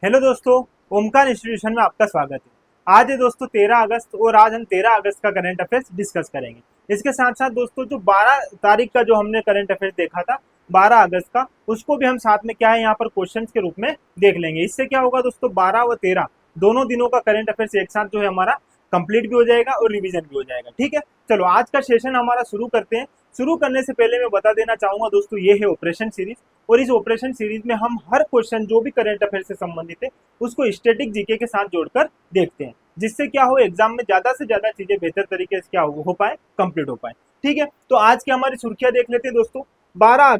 Hello दोस्तों, Omkar institution में आपका स्वागत है। आज है दोस्तों 13 अगस्त और आज हम 13 अगस्त का करंट अफेयर्स डिस्कस करेंगे। इसके साथ साथ दोस्तों जो 12 तारीख का जो हमने करंट अफेयर्स देखा था 12 अगस्त का, उसको भी हम साथ में क्या है यहाँ पर क्वेश्चंस के रूप में देख लेंगे। इससे क्या होगा दोस्तों, 12 व 13 दोनों दिनों का करंट अफेयर्स एक साथ जो है हमारा कंप्लीट भी हो जाएगा और रिवीजन भी हो जाएगा। ठीक है, चलो आज का सेशन हमारा शुरू करते हैं। शुरू करने से पहले मैं बता देना चाहूंगा दोस्तों, ये है ऑपरेशन सीरीज और इस ऑपरेशन सीरीज में हम हर क्वेश्चन जो भी करंट अफेयर से संबंधित है उसको स्टैटिक जीके के साथ जोड़कर देखते हैं, जिससे क्या हो एग्जाम में ज्यादा से ज्यादा चीजें बेहतर तरीके से क्या हो पाए, कंप्लीट हो पाए। ठीक है, तो आज की हमारी सुर्खियां देख लेते हैं दोस्तों। 12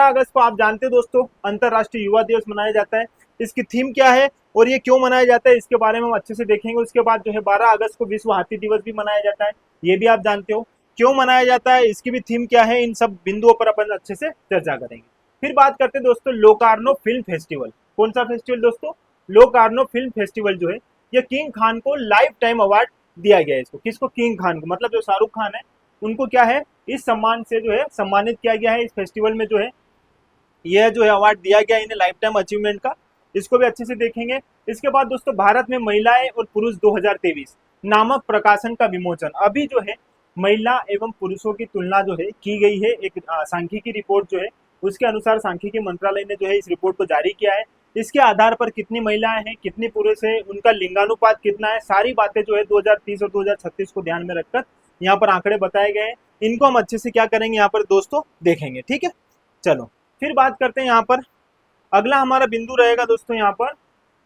अगस्त को आप जानते हैं दोस्तों अंतरराष्ट्रीय युवा दिवस मनाया जाता है। इसकी थीम क्या है और ये क्यों मनाया जाता है, इसके बारे में हम अच्छे से देखेंगे। उसके बाद जो है 12 अगस्त को विश्व हाथी दिवस भी मनाया जाता है, ये भी आप जानते हो। क्यों मनाया जाता है, इसकी भी थीम क्या है, इन सब बिंदुओं पर अपन अच्छे से चर्चा करेंगे। फिर बात करते हैं दोस्तों लोकार्नो फिल्म फेस्टिवल। कौन सा फेस्टिवल दोस्तों? लोकार्नो फिल्म फेस्टिवल जो है ये किंग खान को लाइफ टाइम अवार्ड दिया गया है। इसको किसको? किंग खान को, मतलब जो शाहरुख खान है उनको क्या है इस सम्मान से जो है सम्मानित किया गया है। इस फेस्टिवल में जो है यह जो है अवार्ड दिया गया इन्हें लाइफ टाइम अचीवमेंट का। इसको भी अच्छे से देखेंगे। इसके बाद दोस्तों भारत में महिलाएं और पुरुष 2023 नामक प्रकाशन का विमोचन। अभी जो है महिला एवं पुरुषों की तुलना जो है की गई है, एक सांख्यिकी रिपोर्ट जो है उसके अनुसार सांख्यिकी मंत्रालय ने जो है इस रिपोर्ट को जारी किया है। इसके आधार पर कितनी महिलाएं हैं, कितनी पुरुष है, उनका लिंगानुपात कितना है, सारी बातें जो है 2030 और 2036 को ध्यान में रखकर यहाँ पर आंकड़े बताए गए हैं। इनको हम अच्छे से क्या करेंगे यहाँ पर दोस्तों देखेंगे। ठीक है, चलो फिर बात करते हैं। यहाँ पर अगला हमारा बिंदु रहेगा दोस्तों यहाँ पर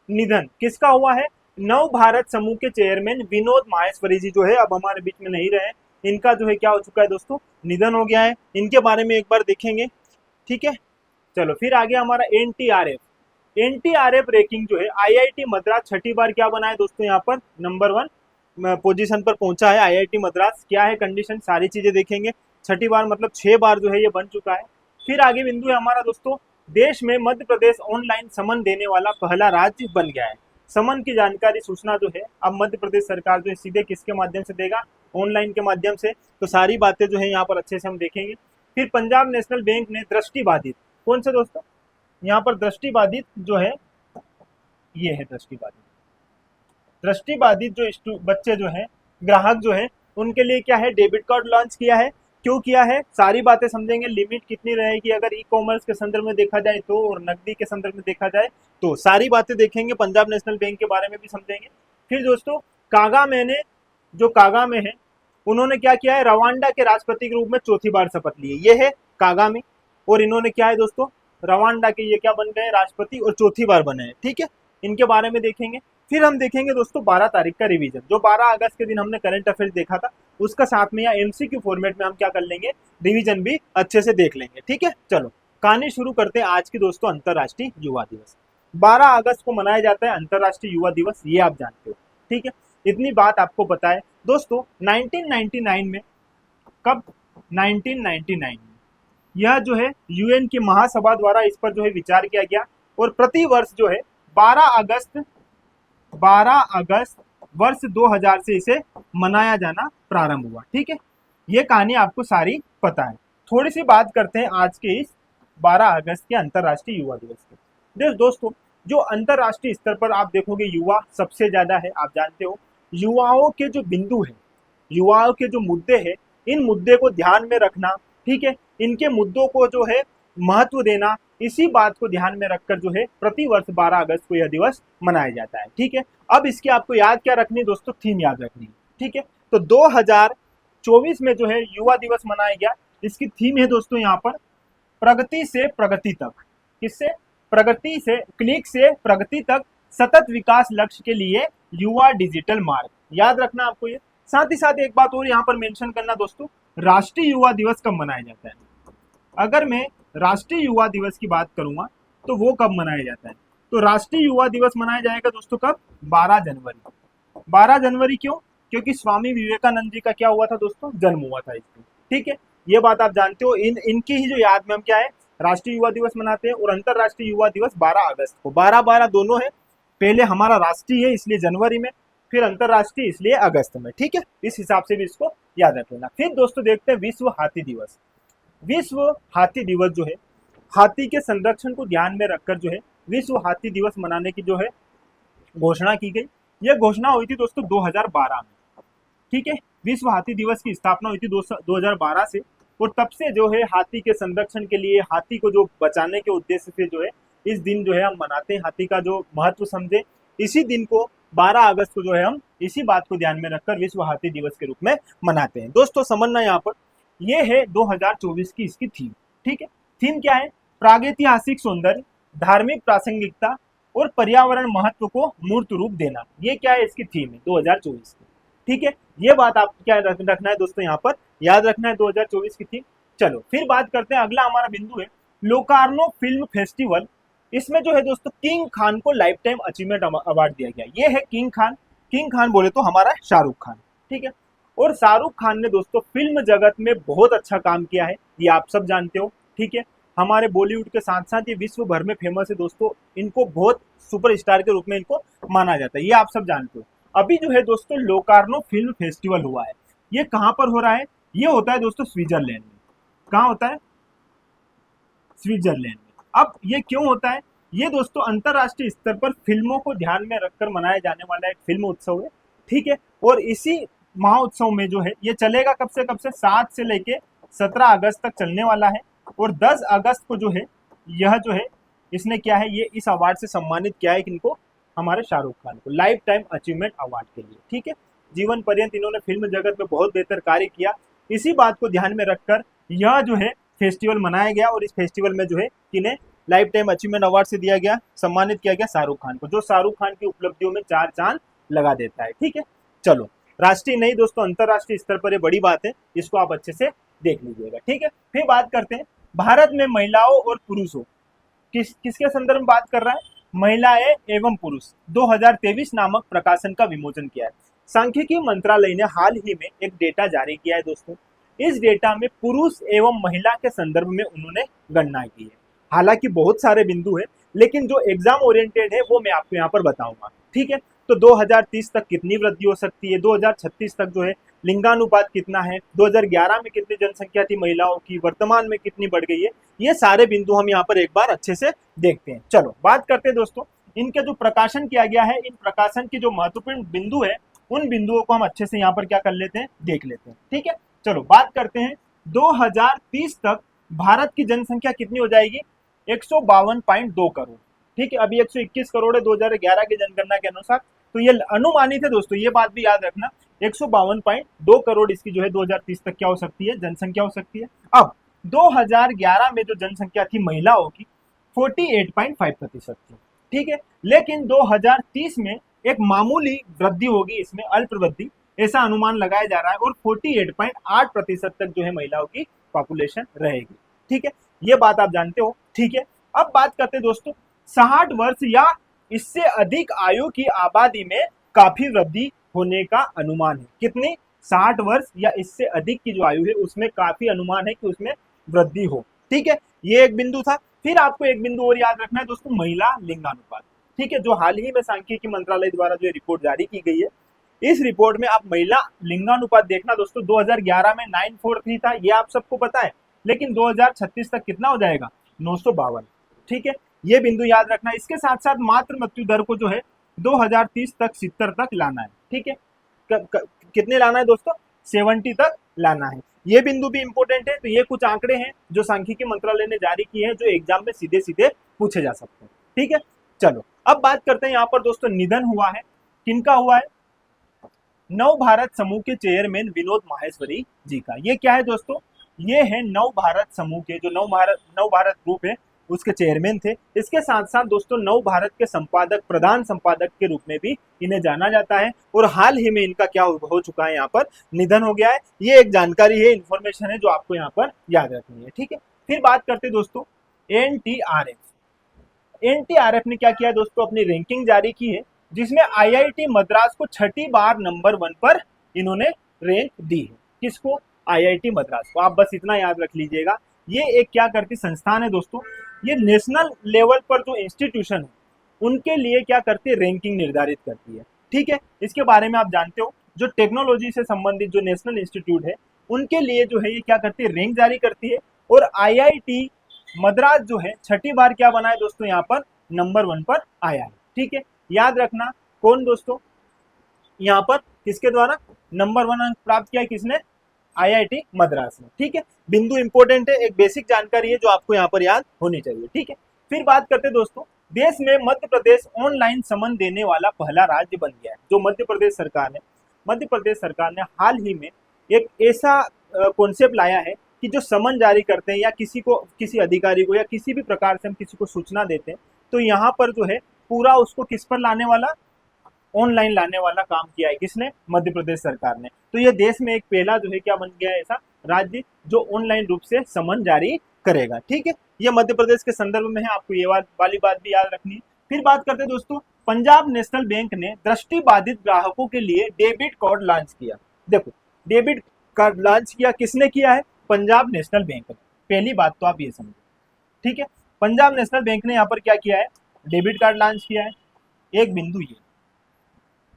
निधन किसका हुआ है। नव भारत समूह के चेयरमैन विनोद माहेश्वरी जी जो है अब हमारे बीच में नहीं रहे। इनका जो है क्या हो चुका है दोस्तों, निधन हो गया है। इनके बारे में एक बार देखेंगे। ठीक है, चलो फिर आगे हमारा एनटीआरएफ रैंकिंग जो है आईआईटी मद्रास छठी बार क्या बना है दोस्तों, यहाँ पर नंबर 1 पोजीशन पर पहुंचा है आईआईटी मद्रास। क्या है कंडीशन, सारी चीजें देखेंगे। छठी बार मतलब 6 बार जो है ये बन चुका है। फिर आगे बिंदु है हमारा दोस्तों, देश में मध्य प्रदेश ऑनलाइन समन देने वाला पहला राज्य बन गया है। समन की जानकारी सूचना जो है अब मध्य प्रदेश सरकार जो है सीधे किसके माध्यम से देगा, ऑनलाइन के माध्यम से। तो सारी बातें जो है यहाँ पर अच्छे से हम देखेंगे। फिर पंजाब नेशनल बैंक ने दृष्टिबाधित, कौन से दोस्तों, यहाँ पर दृष्टिबाधित जो है ये है दृष्टिबाधित जो बच्चे जो है ग्राहक जो है उनके लिए क्या है डेबिट कार्ड लॉन्च किया है। क्यों किया है, सारी बातें समझेंगे। लिमिट कितनी रहेगी अगर ई कॉमर्स के संदर्भ में देखा जाए तो, और नकदी के संदर्भ में देखा जाए तो, सारी बातें देखेंगे। पंजाब नेशनल बैंक के बारे में भी समझेंगे। फिर दोस्तों कागामे ने, जो कागामे है उन्होंने क्या किया है, रवांडा के राष्ट्रपति के रूप में चौथी बार शपथ ली है। ये है कागामे और इन्होंने क्या है दोस्तों, रवांडा के ये क्या बन गए राष्ट्रपति और चौथी बार बने हैं। ठीक है, इनके बारे में देखेंगे। फिर हम देखेंगे दोस्तों 12 तारीख का रिवीजन। जो 12 अगस्त के दिन हमने करंट अफेयर्स देखा था उसका साथ में या एमसीक्यू फॉर्मेट में हम क्या कर लेंगे, रिवीजन भी अच्छे से देख लेंगे। ठीक है, चलो कहानी शुरू करते हैं आज की दोस्तों। अंतरराष्ट्रीय युवा दिवस 12 अगस्त को मनाया जाता है अंतरराष्ट्रीय युवा दिवस, ये आप जानते हो। ठीक है, इतनी बात आपको पता है दोस्तों। 1999 में, कब, 1999 में यह जो है यूएन की महासभा द्वारा इस पर जो है विचार किया गया और प्रति वर्ष जो है 12 अगस्त वर्ष 2000 से इसे मनाया जाना प्रारंभ हुआ। ठीक है, ये कहानी आपको सारी पता है। थोड़ी सी बात करते हैं आज के इस 12 अगस्त के अंतरराष्ट्रीय युवा दिवस के। दोस्तों जो अंतरराष्ट्रीय स्तर पर आप देखोगे युवा सबसे ज्यादा है। आप जानते हो युवाओं के जो बिंदु है, युवाओं के जो मुद्दे हैं, इन मुद्दे को ध्यान में रखना। ठीक है, इनके मुद्दों को जो है महत्व देना, इसी बात को ध्यान में रखकर जो है प्रति वर्ष 12 अगस्त को यह दिवस मनाया जाता है। ठीक है, अब इसकी आपको याद क्या रखनी दोस्तों, थीम याद रखनी। ठीक है, तो 2024 में जो है युवा दिवस मनाया गया। इसकी थीम है दोस्तों यहाँ पर प्रगति से प्रगति तक। किससे? प्रगति से, क्लिक से प्रगति तक, सतत विकास लक्ष्य के लिए युवा डिजिटल मार्ग। याद रखना आपको ये। साथ ही साथ एक बात और यहाँ पर मेंशन करना दोस्तों, राष्ट्रीय युवा दिवस कब मनाया जाता है। अगर मैं राष्ट्रीय युवा दिवस की बात करूंगा तो वो कब मनाया जाता है, तो राष्ट्रीय युवा दिवस मनाया जाएगा दोस्तों कब, 12 जनवरी। 12 जनवरी क्यों? क्योंकि स्वामी विवेकानंद जी का क्या हुआ था दोस्तों, जन्म हुआ था इस दिन। ठीक है, ये बात आप जानते हो। इनकी ही जो याद में हम क्या है राष्ट्रीय युवा दिवस मनाते हैं। और अंतरराष्ट्रीय युवा दिवस 12 अगस्त को, 12-12 दोनों है। पहले हमारा राष्ट्रीय है इसलिए जनवरी में, फिर अंतरराष्ट्रीय इसलिए अगस्त में। ठीक है, इस हिसाब से भी इसको याद रख लेना। फिर दोस्तों देखते हैं विश्व हाथी दिवस। विश्व हाथी दिवस जो है हाथी के संरक्षण को ध्यान में रखकर जो है विश्व हाथी दिवस मनाने की जो है घोषणा की गई। यह घोषणा हुई थी दोस्तों 2012 में। ठीक है, विश्व हाथी दिवस की स्थापना हुई थी 2012 से, और तब से जो है हाथी के संरक्षण के लिए, हाथी को जो बचाने के उद्देश्य से जो है इस दिन जो है हम मनाते हैं, हाथी का जो महत्व समझे। इसी दिन को 12 अगस्त को जो है हम इसी बात को ध्यान में रखकर विश्व हाथी दिवस के रूप में मनाते हैं। दोस्तों समझना यहाँ पर, ये है 2024 की इसकी थीम। ठीक है, थीम क्या है? प्रागैतिहासिक सौंदर्य, धार्मिक प्रासंगिकता और पर्यावरण महत्व को मूर्त रूप देना। ये क्या है? इसकी थीम है 2024 की। ठीक है, ये बात आप क्या रखना है दोस्तों, यहाँ पर याद रखना है 2024 की थीम। चलो फिर बात करते हैं, अगला हमारा बिंदु है लोकार्नो फिल्म फेस्टिवल। इसमें जो है दोस्तों किंग खान को लाइफ टाइम अचीवमेंट अवार्ड दिया गया। ये है किंग खान। किंग खान बोले तो हमारा शाहरुख खान। ठीक है, और शाहरुख खान ने दोस्तों फिल्म जगत में बहुत अच्छा काम किया है, ये आप सब जानते हो। ठीक है, हमारे बॉलीवुड के साथ साथ ये विश्व भर में फेमस है दोस्तों। इनको बहुत सुपरस्टार के रूप में इनको माना जाता है, ये आप सब जानते हो। अभी जो है दोस्तों लोकार्नो फिल्म फेस्टिवल हुआ है। ये कहाँ पर हो रहा है? ये होता है दोस्तों स्विट्जरलैंड में। कहाँ होता है? स्विट्जरलैंड में। अब ये क्यों होता है? ये दोस्तों अंतरराष्ट्रीय स्तर पर फिल्मों को ध्यान में रखकर मनाया जाने वाला एक फिल्म उत्सव है। ठीक है, और इसी महोत्सव में जो है ये चलेगा कब से कब से? 7 से लेके 17 अगस्त तक चलने वाला है। और 10 अगस्त को जो है यह जो है इसने क्या है, ये इस अवार्ड से सम्मानित किया है किनको? हमारे शाहरुख खान को लाइफ टाइम अचीवमेंट अवार्ड के लिए। ठीक है, जीवन पर्यंत इन्होंने फिल्म जगत में बहुत बेहतर कार्य किया। इसी बात को ध्यान में रखकर यह जो है फेस्टिवल मनाया गया, और इस फेस्टिवल में जो है इन्हें लाइफ टाइम अचीवमेंट अवार्ड से दिया गया, सम्मानित किया गया शाहरुख खान को, जो शाहरुख खान की उपलब्धियों में 4 चांद लगा देता है। ठीक है, चलो राष्ट्रीय नहीं दोस्तों, अंतरराष्ट्रीय स्तर पर ये बड़ी बात है, इसको आप अच्छे से देख लीजिएगा। ठीक है, फिर बात करते हैं भारत में महिलाओं और पुरुषों, किसके संदर्भ में बात कर रहा है? महिलाएं एवं पुरुष 2023 नामक प्रकाशन का विमोचन किया है। सांख्यिकी मंत्रालय ने हाल ही में एक डेटा जारी किया है दोस्तों। इस डेटा में पुरुष एवं महिला के संदर्भ में उन्होंने गणना की है। हालांकि बहुत सारे बिंदु है, लेकिन जो एग्जाम ओरिएंटेड है वो मैं आपको यहाँ पर बताऊंगा। ठीक है, तो 2030 तक कितनी वृद्धि हो सकती है, 2036 तक जो है लिंगानुपात कितना है, 2011 में कितनी जनसंख्या थी महिलाओं की, वर्तमान में कितनी बढ़ गई है, ये सारे बिंदु हम यहाँ पर एक बार अच्छे से देखते हैं। चलो बात करते हैं दोस्तों, इनके जो प्रकाशन किया गया है, इन प्रकाशन के जो महत्वपूर्ण बिंदु है, उन बिंदुओं को हम अच्छे से यहाँ पर क्या कर लेते हैं, देख लेते हैं। ठीक है, चलो बात करते हैं 2030 तक भारत की जनसंख्या कितनी हो जाएगी? 152.2 करोड़। ठीक है, अभी 121 करोड़ है 2011 की जनगणना के अनुसार, तो ये अनुमानित है दोस्तों, ये बात भी याद रखना। 152.2 करोड़ इसकी जो है 2030 तक क्या हो सकती है, जनसंख्या हो सकती है। अब 2011 में जो जनसंख्या थी महिलाओं की 48.5% थी। ठीक है, लेकिन 2030 में एक मामूली वृद्धि होगी, इसमें अल्प वृद्धि, ऐसा अनुमान लगाया जा रहा है, और 48.8% तक जो है महिलाओं की पॉपुलेशन रहेगी। ठीक है, ये बात आप जानते हो। ठीक है, अब बात करते हैं दोस्तों 60 वर्ष या इससे अधिक आयु की आबादी में काफी वृद्धि होने का अनुमान है। कितनी? 60 वर्ष या इससे अधिक की जो आयु है उसमें काफी अनुमान है कि उसमें वृद्धि हो। ठीक है, ये एक बिंदु था। फिर आपको एक बिंदु और याद रखना है दोस्तों, महिला लिंगानुपात। ठीक है, जो हाल ही में सांख्यिकी मंत्रालय द्वारा जो रिपोर्ट जारी की गई है, इस रिपोर्ट में आप महिला लिंगानुपात देखना दोस्तों, 2011 में 943 था, ये आप सबको पता है, लेकिन 2036 तक कितना हो जाएगा? 952। ठीक है, ये बिंदु याद रखना। इसके साथ साथ मातृ मृत्यु दर को जो है 2030 तक 70 तक लाना है। ठीक है, कितने लाना है दोस्तों? 70 तक लाना है। ये बिंदु भी इंपॉर्टेंट है। तो ये कुछ आंकड़े हैं जो सांख्यिकी मंत्रालय ने जारी किए हैं, जो एग्जाम में सीधे सीधे पूछे जा सकते हैं। ठीक है, चलो अब बात करते हैं यहाँ पर दोस्तों, निधन हुआ है, किनका हुआ है? नव भारत समूह के चेयरमैन विनोद माहेश्वरी जी का। ये क्या है दोस्तों? ये है नव भारत समूह के, जो नव भारत ग्रुप है उसके चेयरमैन थे। इसके साथ साथ दोस्तों नव भारत के संपादक, प्रधान संपादक के रूप में भी इन्हें जाना जाता है, और हाल ही में इनका क्या हो चुका है, यहाँ पर निधन हो गया है। ये एक जानकारी है, इंफॉर्मेशन है जो आपको यहाँ पर याद रखनी है। ठीक है, फिर बात करते हैं दोस्तों एनटीआरएफ। एनटीआरएफ ने क्या किया दोस्तों? अपनी रैंकिंग जारी की है, जिसमें आईआईटी मद्रास को 6ठी बार नंबर 1 पर इन्होंने रैंक दी है। किसको? आईआईटी मद्रास को। आप बस इतना याद रख लीजिएगा, ये एक क्या करती संस्थान है दोस्तों, ये नेशनल लेवल पर जो इंस्टीट्यूशन है उनके लिए क्या करती है, रैंकिंग निर्धारित करती है। ठीक है, इसके बारे में आप जानते हो, जो टेक्नोलॉजी से संबंधित जो नेशनल इंस्टीट्यूट है उनके लिए जो है ये क्या करती है, रैंक जारी करती है। और आईआईटी मद्रास जो है 6ठी बार क्या बना है दोस्तों, यहाँ पर नंबर 1 पर आया है। ठीक है, याद रखना कौन दोस्तों, यहाँ पर किसके द्वारा नंबर 1 अंक प्राप्त किया है, किसने, आईआईटी मद्रास में। ठीक है, बिंदु इंपॉर्टेंट है, एक बेसिक जानकारी है जो आपको यहाँ पर याद होनी चाहिए। ठीक है, फिर बात करते हैं दोस्तों, देश में मध्य प्रदेश ऑनलाइन समन देने वाला पहला राज्य बन गया है। जो मध्य प्रदेश सरकार ने हाल ही में एक ऐसा कॉन्सेप्ट लाया है कि जो समन जारी करते हैं या किसी अधिकारी को या किसी भी प्रकार से हम किसी को सूचना देते हैं, तो यहाँ पर जो है पूरा उसको किस पर लाने वाला, ऑनलाइन लाने वाला काम किया है किसने, मध्य प्रदेश सरकार ने। तो ये देश में एक पहला जो है क्या बन गया है ऐसा राज्य जो ऑनलाइन रूप से समन जारी करेगा। ठीक है, ये मध्य प्रदेश के संदर्भ में है, आपको ये वाली बात भी याद रखनी है। फिर बात करते हैं दोस्तों, पंजाब नेशनल बैंक ने दृष्टिबाधित ग्राहकों के लिए डेबिट कार्ड लॉन्च किया। देखो, डेबिट कार्ड लॉन्च किया किसने किया है, पंजाब नेशनल बैंक ने। पहली बात तो आप ये समझो। ठीक है, पंजाब नेशनल बैंक ने यहाँ पर क्या किया है, डेबिट कार्ड लॉन्च किया है, एक बिंदु ये।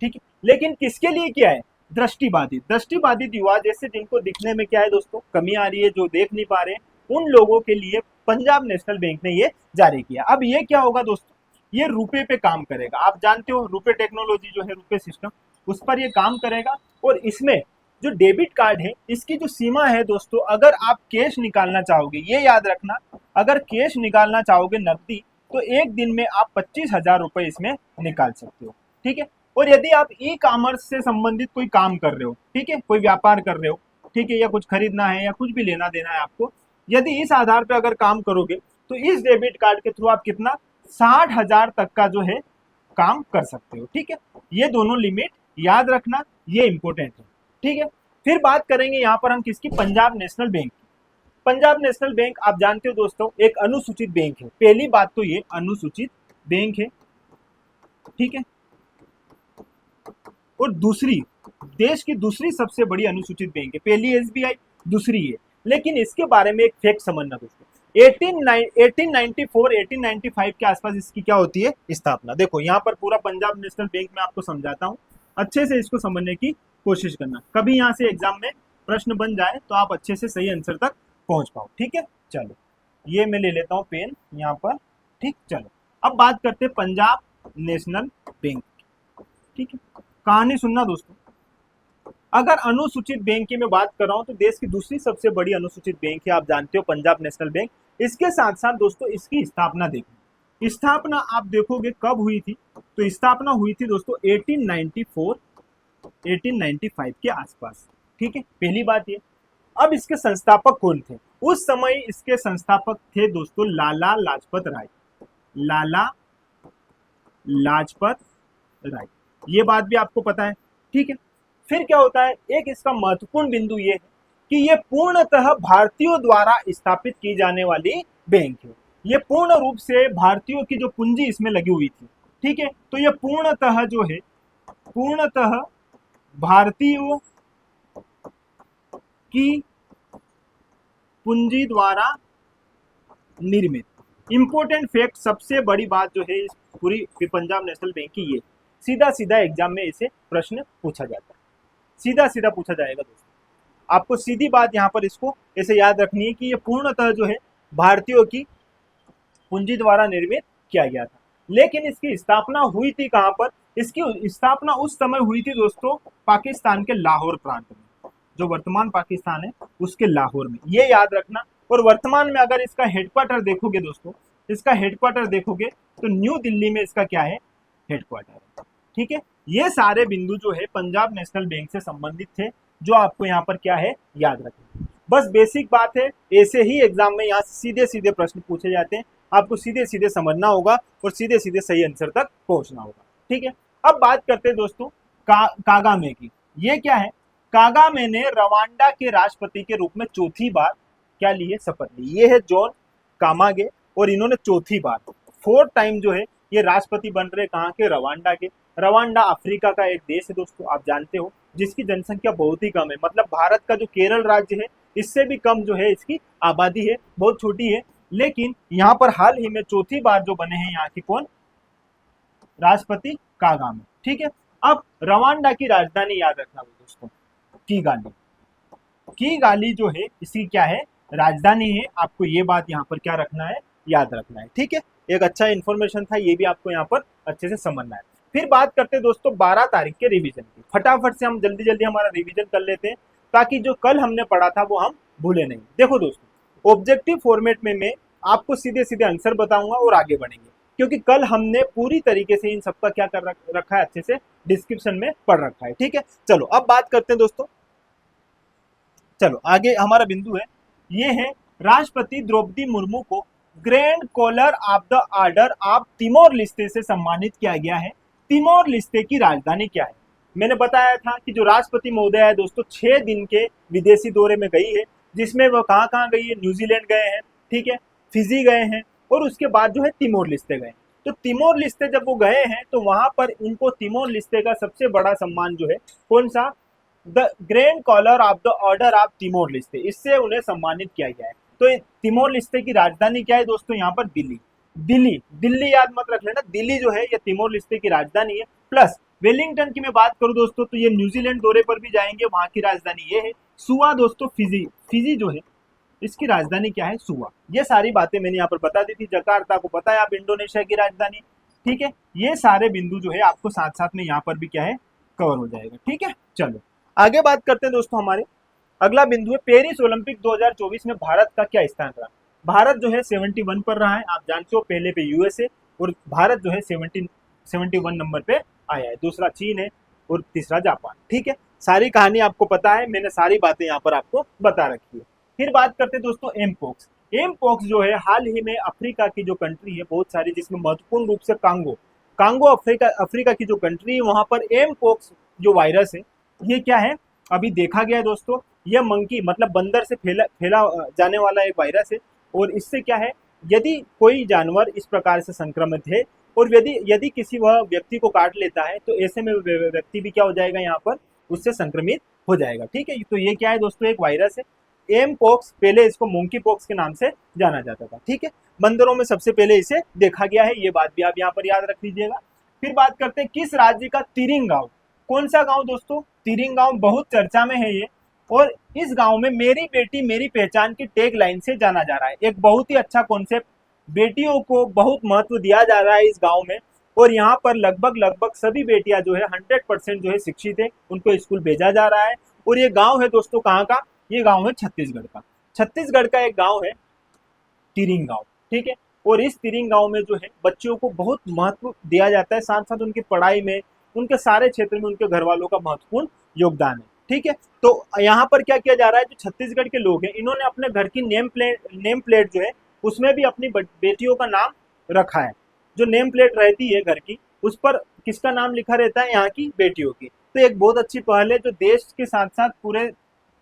ठीक है, लेकिन किसके लिए किया है, दृष्टिबाधित युवा, जैसे जिनको दिखने में क्या है दोस्तों कमी आ रही है, जो देख नहीं पा रहे, उन लोगों के लिए पंजाब नेशनल बैंक ने ये जारी किया। अब ये क्या होगा दोस्तों, ये रुपए पे काम करेगा। आप जानते हो रुपए टेक्नोलॉजी जो है, रुपए सिस्टम, उस पर ये काम करेगा। और इसमें जो डेबिट कार्ड है इसकी जो सीमा है दोस्तों, अगर आप कैश निकालना चाहोगे, ये याद रखना, अगर कैश निकालना चाहोगे नकदी, तो एक दिन में आप 25,000 रुपए इसमें निकाल सकते हो। ठीक है, और यदि आप ई कॉमर्स से संबंधित कोई काम कर रहे हो, ठीक है, कोई व्यापार कर रहे हो, ठीक है, या कुछ खरीदना है या कुछ भी लेना देना है आपको, यदि इस आधार पर अगर काम करोगे तो इस डेबिट कार्ड के थ्रू आप कितना 60,000 तक का जो है काम कर सकते हो। ठीक है, ये दोनों लिमिट याद रखना, ये इंपॉर्टेंट है। ठीक है, फिर बात करेंगे यहाँ पर हम किसकी, पंजाब नेशनल बैंक की। पंजाब नेशनल बैंक आप जानते हो दोस्तों एक अनुसूचित बैंक है। पहली बात तो ये अनुसूचित बैंक है। ठीक है, और दूसरी, देश की दूसरी सबसे बड़ी अनुसूचित बैंक है। पहली एसबीआई, दूसरी है। लेकिन इसके बारे में एक फैक्ट समझना दोस्तों, 1895 के आसपास इसकी क्या होती है, स्थापना। देखो यहाँ पर पूरा पंजाब नेशनल बैंक में आपको समझाता हूँ, अच्छे से इसको समझने की कोशिश करना, कभी यहाँ से एग्जाम में प्रश्न बन जाए तो आप अच्छे से सही आंसर तक पहुंच पाओ। ठीक है, चलो ये मैं ले लेता हूँ पेन यहाँ पर। ठीक, चलो अब बात करते हैं पंजाब नेशनल बैंक। ठीक है, कहानी सुनना दोस्तों, अगर अनुसूचित बैंक की मैं बात कर रहा हूं तो देश की दूसरी सबसे बड़ी अनुसूचित बैंक है, आप जानते हो पंजाब नेशनल बैंक। इसके साथ साथ दोस्तों इसकी स्थापना देखो, स्थापना आप देखोगे कब हुई थी, तो स्थापना हुई थी दोस्तों 1895 के आसपास। ठीक है, पहली बात ये। अब इसके संस्थापक कौन थे, उस समय इसके संस्थापक थे दोस्तों लाला लाजपत राय। लाला लाजपत राय, ये बात भी आपको पता है। ठीक है, फिर क्या होता है, एक इसका महत्वपूर्ण बिंदु ये है कि ये पूर्णतः भारतीयों द्वारा स्थापित की जाने वाली बैंक है। ये पूर्ण रूप से भारतीयों की जो पूंजी इसमें लगी हुई थी। ठीक है, तो ये पूर्णतः जो है, पूर्णतः भारतीयों की पूंजी द्वारा निर्मित। इंपॉर्टेंट फैक्ट, सबसे बड़ी बात जो है इस पूरी पंजाब नेशनल बैंक की, ये सीधा सीधा एग्जाम में इसे प्रश्न पूछा जाता है, सीधा सीधा पूछा जाएगा दोस्तों। आपको सीधी बात यहाँ पर इसको ऐसे याद रखनी है कि ये पूर्णतः जो है भारतीयों की पूंजी द्वारा निर्मित किया गया था। लेकिन इसकी स्थापना हुई थी कहाँ पर, इसकी स्थापना उस समय हुई थी दोस्तों पाकिस्तान के लाहौर प्रांत में, जो वर्तमान पाकिस्तान है उसके लाहौर में, ये याद रखना। और वर्तमान में अगर इसका हेडक्वार्टर देखोगे दोस्तों, इसका हेडक्वार्टर देखोगे तो न्यू दिल्ली में इसका क्या है, हेडक्वार्टर है। ठीक है, ये सारे बिंदु जो है पंजाब नेशनल बैंक से संबंधित थे, जो आपको यहाँ पर क्या है याद रखना। बस बेसिक बात है, ऐसे ही एग्जाम में यहाँ सीधे सीधे प्रश्न पूछे जाते हैं, आपको सीधे सीधे समझना होगा और सीधे सीधे सही आंसर तक पहुंचना होगा। ठीक है, अब बात करते हैं दोस्तों कागामे की। ये क्या है, कागामे ने रवांडा के राष्ट्रपति के रूप में चौथी बार क्या ली है, शपथ ली। ये है जॉन कामागे, और इन्होंने चौथी बार 4th टाइम जो है ये राष्ट्रपति बन रहे, कहाँ के, रवांडा के। रवांडा अफ्रीका का एक देश है दोस्तों, आप जानते हो, जिसकी जनसंख्या बहुत ही कम है, मतलब भारत का जो केरल राज्य है इससे भी कम जो है इसकी आबादी है, बहुत छोटी है। लेकिन यहाँ पर हाल ही में चौथी बार जो बने हैं यहाँ की कौन, राष्ट्रपति कागामे। ठीक है, अब रवांडा की राजधानी याद रखना दोस्तों, किगाली। किगाली जो है इसकी क्या है, राजधानी है। आपको ये बात यहाँ पर क्या रखना है, याद रखना है। ठीक है, एक अच्छा इन्फॉर्मेशन था, ये भी आपको यहाँ पर अच्छे से समझना है। फिर बात करते हैं दोस्तों 12 तारीख के रिवीजन की। फटाफट से हम जल्दी जल्दी हमारा रिवीजन कर लेते हैं ताकि जो कल हमने पढ़ा था वो हम भूले नहीं। देखो दोस्तों, ऑब्जेक्टिव फॉर्मेट में मैं आपको सीधे सीधे आंसर बताऊंगा और आगे बढ़ेंगे, क्योंकि कल हमने पूरी तरीके से इन सबका क्या कर रखा है, अच्छे से डिस्क्रिप्शन में पढ़ रखा है। ठीक है, चलो अब बात करते हैं दोस्तों। चलो आगे हमारा बिंदु है, ये है राष्ट्रपति द्रौपदी मुर्मू को grand collar of the order of Timor Leste से सम्मानित किया गया है। तिमोर लिस्टे की राजधानी क्या है? मैंने बताया था कि जो राष्ट्रपति महोदय है दोस्तों 6 दिन के विदेशी दौरे में गई है, जिसमें वो कहाँ कहाँ गई है, न्यूजीलैंड गए हैं, ठीक है, फिजी गए हैं, और उसके बाद जो है तिमोर लिस्टे गए। तो तिमोर लिस्टे जब वो गए हैं तो वहां पर इनको तिमोर लिस्टे का सबसे बड़ा सम्मान जो है कौन सा, the grand collar of the order of Timor Leste, इससे उन्हें सम्मानित किया गया है। तो तिमोर लिस्टे की राजधानी क्या है दोस्तों, यहाँ पर दिल्ली। दिल्ली दिल्ली याद मत रख लेना, दिल्ली जो है ये तिमोर लिस्टे की राजधानी है। प्लस वेलिंगटन की मैं बात करूं दोस्तों तो ये न्यूजीलैंड दौरे पर भी जाएंगे, वहां की राजधानी ये है। सुआ दोस्तों फिजी, फिजी जो है इसकी राजधानी क्या है, सुआ। ये सारी बातें मैंने यहाँ पर बता दी थी। जकार्ता को पता है आप, इंडोनेशिया की राजधानी। ठीक है, ये सारे बिंदु जो है आपको साथ साथ में यहाँ पर भी क्या है, कवर हो जाएगा। ठीक है, चलो आगे बात करते हैं दोस्तों। हमारे अगला बिंदु है पेरिस ओलंपिक 2024 में भारत का क्या स्थान रहा। भारत जो है 71 पर रहा है, आप जानते हो। पहले पे यूएसए, और भारत जो है 71 नंबर पे आया है। दूसरा चीन है और तीसरा जापान। ठीक है, सारी कहानी आपको पता है, मैंने सारी बातें यहाँ पर आपको बता रखी है। फिर बात करते हैं दोस्तों एमपॉक्स। एमपॉक्स जो है हाल ही में अफ्रीका की जो कंट्री है बहुत सारी, जिसमें महत्वपूर्ण रूप से कांगो अफ्रीका की जो कंट्री है, वहां पर एमपॉक्स जो वायरस है ये क्या है, अभी देखा गया है दोस्तों। यह मंकी मतलब बंदर से फैला जाने वाला एक वायरस है। और इससे क्या है, यदि कोई जानवर इस प्रकार से संक्रमित है और यदि किसी वह व्यक्ति को काट लेता है तो ऐसे में व्यक्ति भी क्या हो जाएगा, यहाँ पर उससे संक्रमित हो जाएगा। ठीक है, तो ये क्या है दोस्तों, एक वायरस है एम पॉक्स। पहले इसको मोंकी पॉक्स के नाम से जाना जाता था। ठीक है, बंदरों में सबसे पहले इसे देखा गया है, ये बात भी आप यहाँ पर याद रख लीजिएगा। फिर बात करते हैं किस राज्य का तिरिंग गांव, कौन सा गांव दोस्तों, तिरिंग गांव बहुत चर्चा में है ये। और इस गांव में मेरी बेटी मेरी पहचान की टैग लाइन से जाना जा रहा है। एक बहुत ही अच्छा कॉन्सेप्ट, बेटियों को बहुत महत्व दिया जा रहा है इस गांव में। और यहाँ पर लगभग सभी बेटियां जो है 100% जो है शिक्षित है, उनको स्कूल भेजा जा रहा है। और ये गांव है दोस्तों कहाँ का, ये गांव है छत्तीसगढ़ का। छत्तीसगढ़ का एक गांव है तिरिंग गांव। ठीक है, और इस तिरिंग गांव में जो है बच्चों को बहुत महत्व दिया जाता है, साथ साथ उनकी पढ़ाई में, उनके सारे क्षेत्र में उनके घर वालों का महत्वपूर्ण योगदान है। ठीक है, तो यहाँ पर क्या किया जा रहा है, जो छत्तीसगढ़ के लोग हैं इन्होंने अपने घर की नेम प्लेट जो है उसमें भी अपनी बेटियों का नाम रखा है। जो नेम प्लेट रहती है घर की, उस पर किसका नाम लिखा रहता है, यहाँ की बेटियों की। तो एक बहुत अच्छी पहल है जो देश के साथ साथ पूरे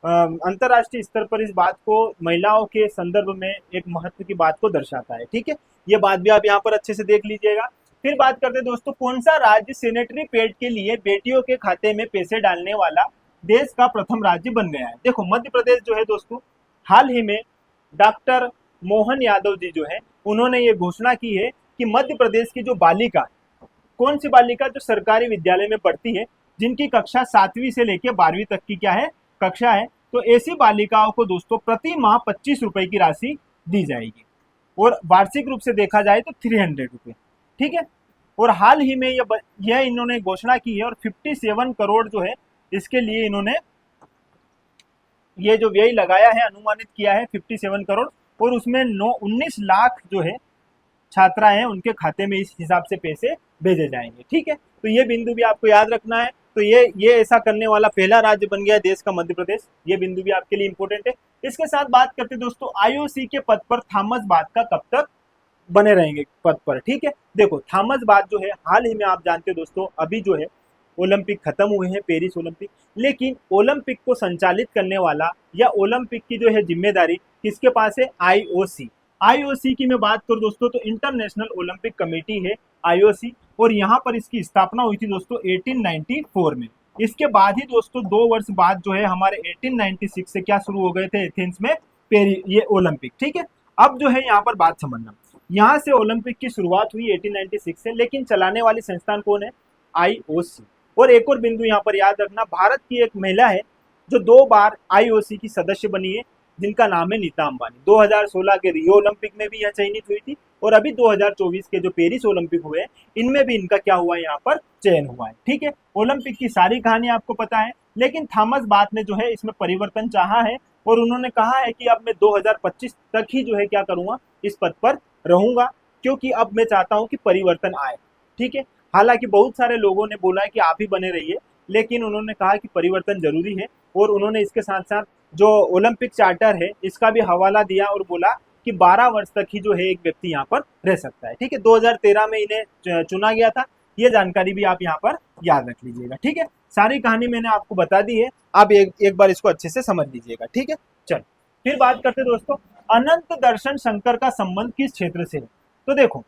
अंतर्राष्ट्रीय स्तर पर इस बात को, महिलाओं के संदर्भ में एक महत्व की बात को दर्शाता है। ठीक है, ये बात भी आप यहाँ पर अच्छे से देख लीजिएगा। फिर बात करते हैं दोस्तों कौन सा राज्य सैनिटरी पैड के लिए बेटियों के खाते में पैसे डालने वाला देश का प्रथम राज्य बन गया है। देखो मध्य प्रदेश जो है दोस्तों, हाल ही में डॉक्टर मोहन यादव जी जो है उन्होंने ये घोषणा की है कि मध्य प्रदेश की जो बालिका, कौन सी बालिका, जो सरकारी विद्यालय में पढ़ती है, जिनकी कक्षा 7वीं से लेकर 12वीं तक की क्या है कक्षा है, तो ऐसी बालिकाओं को दोस्तों प्रति माह 25 रुपए की राशि दी जाएगी। और वार्षिक रूप से देखा जाए तो 300 रुपए। ठीक है, और हाल ही में यह इन्होंने घोषणा की है। और 57 करोड़ जो है इसके लिए इन्होंने ये जो व्यय लगाया है, अनुमानित किया है 57 करोड़। और उसमें 19 लाख जो है छात्राएं हैं, उनके खाते में इस हिसाब से पैसे भेजे जाएंगे। ठीक है, तो ये बिंदु भी आपको याद रखना है। तो ये ऐसा करने वाला पहला राज्य बन गया देश का मध्य प्रदेश। ये बिंदु भी आपके लिए इंपॉर्टेंट है। इसके साथ बात करते दोस्तों आईओसी के पद पर थॉमस बाथ का कब तक बने रहेंगे पद पर। ठीक है, देखो थॉमस बाथ जो है हाल ही में आप जानते हो दोस्तों, अभी जो है ओलंपिक खत्म हुए हैं, पेरिस ओलंपिक। लेकिन ओलंपिक को संचालित करने वाला या ओलंपिक की जो है जिम्मेदारी किसके पास है, आईओसी। आईओसी की मैं बात करूं दोस्तों तो इंटरनेशनल ओलंपिक कमेटी है आईओसी। और यहाँ पर इसकी स्थापना हुई थी दोस्तों 1894 में। इसके बाद ही दोस्तों 2 वर्ष बाद जो है हमारे 1896 से क्या शुरू हो गए थे एथेंस में ये ओलंपिक। ठीक है, अब जो है यहाँ पर बात समझना, यहाँ से ओलंपिक की शुरुआत हुई 1896 से, लेकिन चलाने वाली संस्थान कौन है, आईओसी। और एक और बिंदु यहाँ पर याद रखना, भारत की एक महिला है जो 2 बार आईओसी की सदस्य बनी है, जिनका नाम है नीता अंबानी। 2016 के रियो ओलंपिक में भी यह चयनित हुई थी और अभी 2024 के जो पेरिस ओलंपिक हुए हैं इनमें भी इनका क्या हुआ है, यहाँ पर चयन हुआ है। ठीक है, ओलंपिक की सारी कहानी आपको पता है, लेकिन थॉमस बाथ ने जो है इसमें परिवर्तन चाहा है और उन्होंने कहा है कि अब मैं 2025 तक ही जो है क्या करूंगा, इस पद पर रहूंगा, क्योंकि अब मैं चाहता हूं कि परिवर्तन आए। ठीक है, हालांकि बहुत सारे लोगों ने बोला है कि आप ही बने रहिए, लेकिन उन्होंने कहा कि परिवर्तन जरूरी है और उन्होंने इसके साथ साथ जो ओलंपिक चार्टर है इसका भी हवाला दिया और बोला कि 12 वर्ष तक ही जो है एक व्यक्ति यहाँ पर रह सकता है। ठीक है, 2013 में इन्हें चुना गया था, ये जानकारी भी आप यहाँ पर याद रख लीजिएगा। ठीक है, सारी कहानी मैंने आपको बता दी है, आप एक बार इसको अच्छे से समझ लीजिएगा। ठीक है, चल फिर बात करते हैं दोस्तों, अनंत दर्शन शंकर का संबंध किस क्षेत्र से है। तो देखो,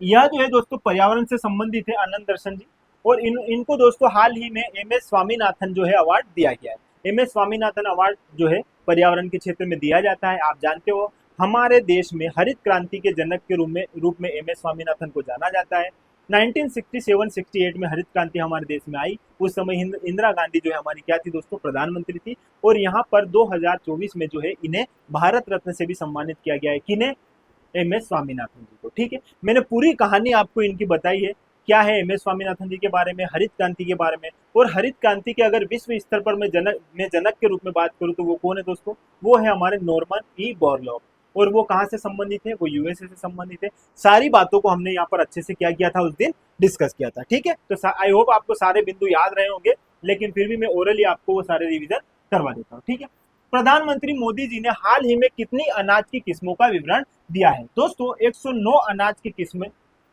यह जो है दोस्तों पर्यावरण से संबंधित है आनंद दर्शन जी, और इनको दोस्तों हाल ही में एम.एस. स्वामीनाथन जो है अवार्ड दिया गया है। एम.एस. स्वामीनाथन अवार्ड जो है पर्यावरण के क्षेत्र में दिया जाता है। आप जानते हो हमारे देश में हरित क्रांति के जनक के रूप में एम.एस. स्वामीनाथन को जाना जाता है। 1967-68 में हरित क्रांति हमारे देश में आई, उस समय इंदिरा गांधी जो है हमारी क्या थी दोस्तों, प्रधानमंत्री थी, और यहाँ पर 2024 में जो है इन्हें भारत रत्न से भी सम्मानित किया गया है। किन्हें? एम.एस. स्वामीनाथन जी को। ठीक है, मैंने पूरी कहानी आपको इनकी बताई है, क्या है एम.एस. स्वामीनाथन जी के बारे में, हरित क्रांति के बारे में। और हरित क्रांति के अगर विश्व स्तर पर मैं जनक के रूप में बात करूं तो वो कौन है दोस्तों, वो है हमारे नॉर्मन ई बोरलॉग। और वो कहाँ से संबंधित है, वो यूएसए से संबंधित है। सारी बातों को हमने यहाँ पर अच्छे से क्या किया था, उस दिन डिस्कस किया था। ठीक है, तो आई होप आपको सारे बिंदु याद रहे होंगे, लेकिन फिर भी मैं ओरली आपको वो सारे रिविजन करवा देता हूँ। ठीक है, प्रधानमंत्री मोदी जी ने हाल ही में कितनी अनाज की किस्मों का विवरण दिया है। दोस्तों 109 अनाज की किस्में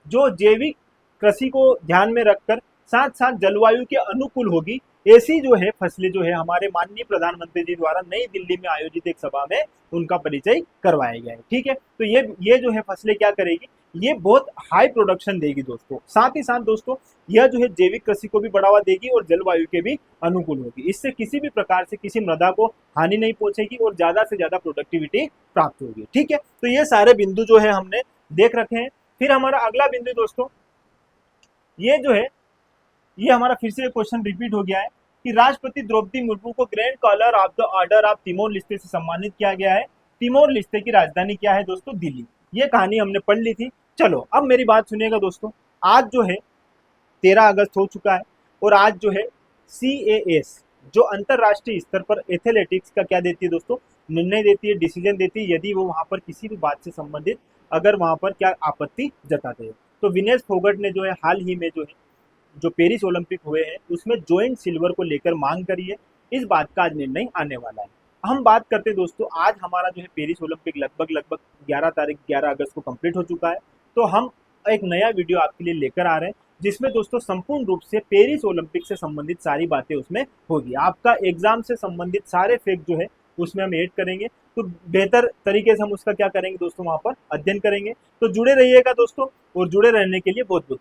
जो जैविक कृषि को ध्यान में रखकर साथ साथ जलवायु के अनुकूल होगी, ऐसी जो है फसलें जो है हमारे माननीय प्रधानमंत्री जी द्वारा नई दिल्ली में आयोजित एक सभा में उनका परिचय करवाया गया है। ठीक है, तो ये जो है फसलें क्या करेगी, ये बहुत हाई प्रोडक्शन देगी दोस्तों। साथ ही साथ दोस्तों यह जो है जैविक कृषि को भी बढ़ावा देगी और जलवायु के भी अनुकूल होगी। इससे किसी भी प्रकार से किसी मृदा को हानि नहीं पहुंचेगी और ज्यादा से ज्यादा प्रोडक्टिविटी प्राप्त होगी। ठीक है, तो ये सारे बिंदु जो है हमने देख रखे हैं। फिर हमारा अगला बिंदु दोस्तों, ये जो है ये हमारा फिर से क्वेश्चन रिपीट हो गया है कि राष्ट्रपति द्रौपदी मुर्मू को grand collar of the order of Timor Leste से सम्मानित किया गया है। तिमोर लिस्टे की राजधानी क्या है दोस्तों, दिल्ली। ये कहानी हमने पढ़ ली थी। चलो अब मेरी बात सुनिएगा दोस्तों, आज जो है 13 अगस्त हो चुका है और आज जो है CAS जो अंतरराष्ट्रीय स्तर पर एथलेटिक्स का क्या देती है दोस्तों, निर्णय देती है, डिसीजन देती है, यदि वो वहां पर किसी भी बात से संबंधित अगर वहां पर क्या आपत्ति जताते हैं। तो विनेश फोगट ने जो है हाल ही में जो है जो पेरिस ओलंपिक हुए हैं उसमें ज्वाइंट सिल्वर को लेकर मांग करी है। इस बात का आज निर्णय आने वाला है। हम बात करते हैं दोस्तों, आज हमारा जो है पेरिस ओलंपिक लगभग 11 अगस्त को कंप्लीट हो चुका है। तो हम एक नया वीडियो आपके लिए लेकर आ रहे हैं जिसमें दोस्तों संपूर्ण रूप से पेरिस ओलंपिक से संबंधित सारी बातें उसमें होगी। आपका एग्जाम से संबंधित सारे फैक्ट जो है उसमें हम ऐड करेंगे, तो बेहतर तरीके से हम उसका क्या करेंगे दोस्तों, वहां पर अध्ययन करेंगे। तो जुड़े रहिएगा दोस्तों, और जुड़े रहने के लिए बहुत बहुत